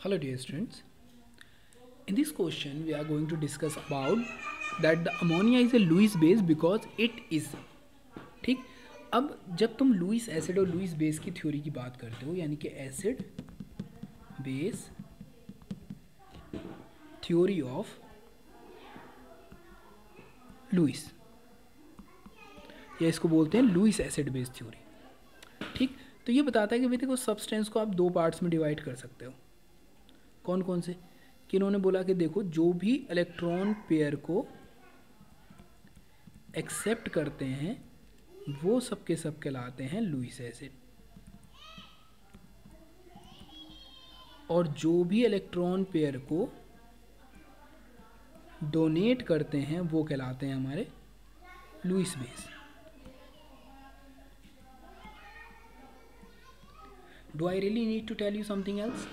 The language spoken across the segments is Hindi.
Hello dear students. In this question we are going to discuss about that the ammonia is a Lewis base because it is. ठीक, अब जब तुम लुईस एसिड और लुईस बेस की थ्योरी की बात करते हो यानी कि acid base theory of Lewis, या इसको बोलते हैं लुईस एसिड बेस थ्योरी। ठीक, तो ये बताता है कि भाई देखो सब्सटेंस को आप दो पार्ट्स में डिवाइड कर सकते हो। कौन कौन से? कि इन्होंने बोला कि देखो जो भी इलेक्ट्रॉन पेयर को एक्सेप्ट करते हैं वो सब के सब कहलाते हैं लुईस एसिड, और जो भी इलेक्ट्रॉन पेयर को डोनेट करते हैं वो कहलाते हैं हमारे Lewis base. Do I really need to tell you something else?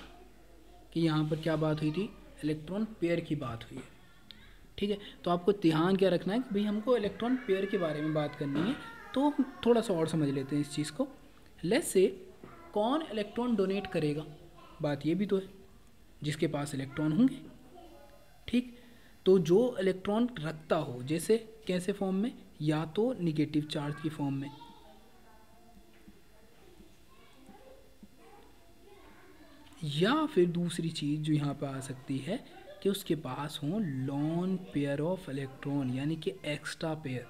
कि यहाँ पर क्या बात हुई थी? इलेक्ट्रॉन पेयर की बात हुई है। ठीक है, तो आपको ध्यान क्या रखना है कि भाई हमको इलेक्ट्रॉन पेयर के बारे में बात करनी है, तो हम थोड़ा सा और समझ लेते हैं इस चीज़ को। लेट्स से कौन इलेक्ट्रॉन डोनेट करेगा? बात ये भी तो है जिसके पास इलेक्ट्रॉन होंगे। ठीक, तो जो इलेक्ट्रॉन रखता हो, जैसे कैसे फॉर्म में? या तो निगेटिव चार्ज की फॉर्म में, या फिर दूसरी चीज़ जो यहाँ पर आ सकती है कि उसके पास हो लॉन पेयर ऑफ इलेक्ट्रॉन यानी कि एक्स्ट्रा पेयर।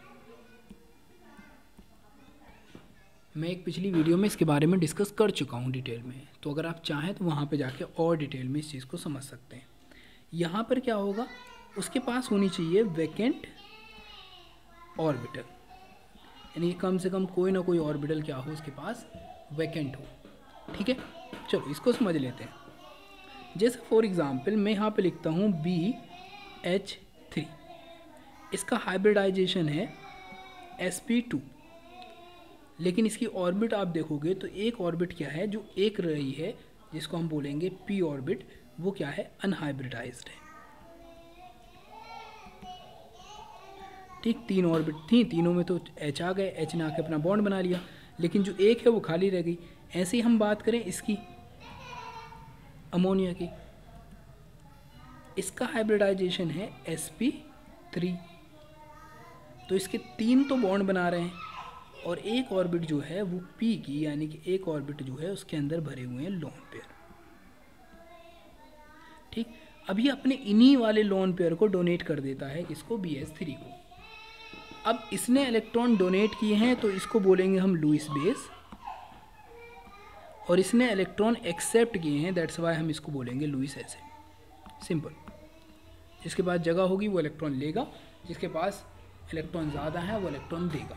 मैं एक पिछली वीडियो में इसके बारे में डिस्कस कर चुका हूँ डिटेल में, तो अगर आप चाहें तो वहाँ पे जाके और डिटेल में इस चीज़ को समझ सकते हैं। यहाँ पर क्या होगा? उसके पास होनी चाहिए वैकेंट ऑर्बिटल, यानी कम से कम कोई ना कोई ऑर्बिटल क्या हो उसके पास वैकेंट हो। ठीक है, चलो इसको समझ लेते हैं। जैसे फॉर एग्जांपल मैं यहाँ पे लिखता हूँ BH3, इसका हाइब्रिडाइजेशन है sp2, लेकिन इसकी ऑर्बिट आप देखोगे तो एक ऑर्बिट क्या है जो एक रही है जिसको हम बोलेंगे p ऑर्बिट, वो क्या है? अनहाइब्रिडाइज्ड है। ठीक, तीन ऑर्बिट थी, तीनों में तो H आ गए, H ने आके अपना बॉन्ड बना लिया, लेकिन जो एक है वो खाली रह गई। ऐसे ही हम बात करें इसकी अमोनिया की, इसका हाइब्रिडाइजेशन है sp3, तो इसके तीन तो बॉन्ड बना रहे हैं और एक ऑर्बिट जो है वो p की, यानी कि एक ऑर्बिट जो है उसके अंदर भरे हुए हैं लोन पेयर। ठीक, अब ये अपने इन्हीं वाले लोन पेयर को डोनेट कर देता है किसको? BH3 को। अब इसने इलेक्ट्रॉन डोनेट किए हैं तो इसको बोलेंगे हम लुईस बेस, और इसने इलेक्ट्रॉन एक्सेप्ट किए हैं, दैट्स वाई हम इसको बोलेंगे लुईस एसिड। सिंपल, जिसके पास जगह होगी वो इलेक्ट्रॉन लेगा, जिसके पास इलेक्ट्रॉन ज़्यादा है वो इलेक्ट्रॉन देगा।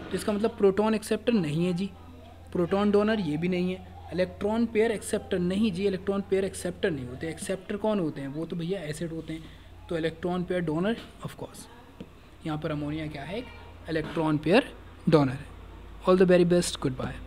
तो इसका मतलब प्रोटॉन एक्सेप्टर नहीं है जी, प्रोटॉन डोनर ये भी नहीं है, इलेक्ट्रॉन पेयर एक्सेप्टर नहीं जी, इलेक्ट्रॉन पेयर एक्सेप्टर नहीं होते। एक्सेप्टर कौन होते हैं? वो तो भैया एसिड होते हैं। तो electron pair donor of course, यहाँ पर अमोनिया क्या है? एक इलेक्ट्रॉन पेयर डोनर है। All the very best, good bye.